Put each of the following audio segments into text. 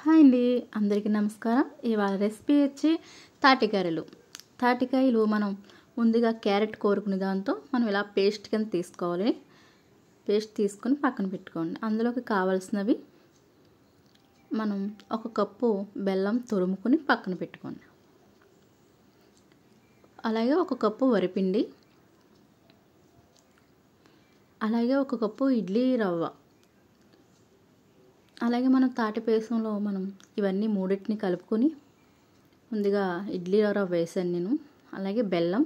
Hi అండి, అందరికీ నమస్కారం. ఇవాళ రెసిపీ వచ్చి తాటికాయలు. తాటికాయలు మనం ముందుగా క్యారెట్ కోరుకునే దాంతో మనం ఇలా పేస్ట్ కింద తీసుకోవాలి. పేస్ట్ తీసుకొని పక్కన పెట్టుకోండి. అందులోకి కావాల్సినవి మనం 1 కప్పు బెల్లం తురుముకొని పక్కన పెట్టుకోండి. అలాగే 1 కప్పు వరిపిండి, అలాగే 1 కప్పు ఇడ్లీ రవ్వ, అలాగే మనం తాటి పేసంలో మనం ఇవన్నీ మూడింటిని కలుపుకొని ముందుగా ఇడ్లీ రవ్వ వేసాను నేను. అలాగే బెల్లం,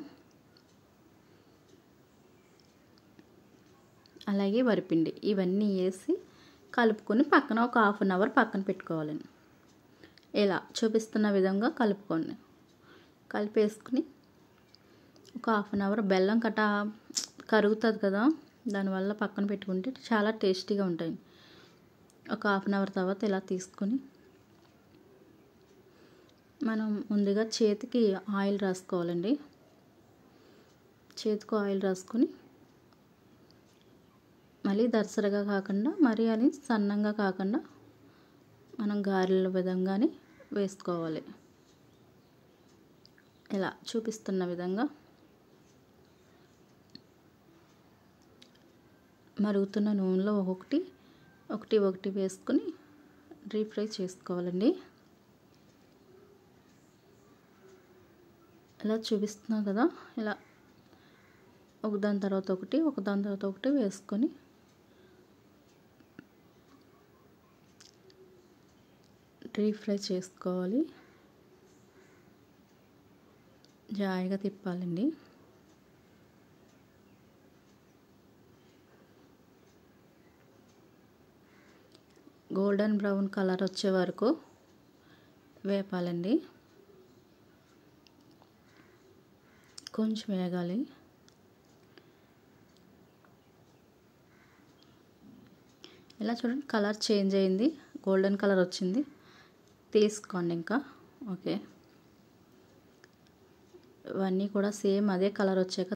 అలాగే వరిపిండి ఇవన్నీ వేసి కలుపుకొని పక్కన ఒక 1/2 అవర్ పక్కన పెట్టుకోవాలండి. ఇలా చూపిస్తున్న విధంగా కలుపుకోండి. కలిపేసుకుని ఒక 1/2 అవర్ బెల్లం కరుగుతుంది కదా, దానివల్ల పక్కన పెట్టుకుంటే చాలా టేస్టీగా ఉంటాయి. ఒక 1/2 అవర్ తర్వాత ఇలా తీసుకొని మనం ముందుగా చేతికి ఆయిల్ రాసుకోవాలండి. చేతికి ఆయిల్ రాసుకొని మళ్ళీ దర్సరగా కాకుండా మరీ అని సన్నంగా కాకుండా మనం గారెల విధంగానే వేసుకోవాలి. ఇలా చూపిస్తున్న విధంగా మరుగుతున్న నూనెలో ఒకటి వేసుకొని డీప్ ఫ్రై చేసుకోవాలండి. ఇలా చూపిస్తున్నా కదా, ఇలా ఒకదాని తర్వాత ఒకటి వేసుకొని డీప్ ఫ్రై చేసుకోవాలి. జాయిగా తిప్పాలండి. గోల్డెన్ బ్రౌన్ కలర్ వచ్చే వరకు వేపాలండి. కొంచెం వేగాలి. ఇలా చూడండి, కలర్ చేంజ్ అయింది, గోల్డెన్ కలర్ వచ్చింది. తీసుకోండి ఇంకా. ఓకే, ఇవన్నీ కూడా సేమ్ అదే కలర్ వచ్చాక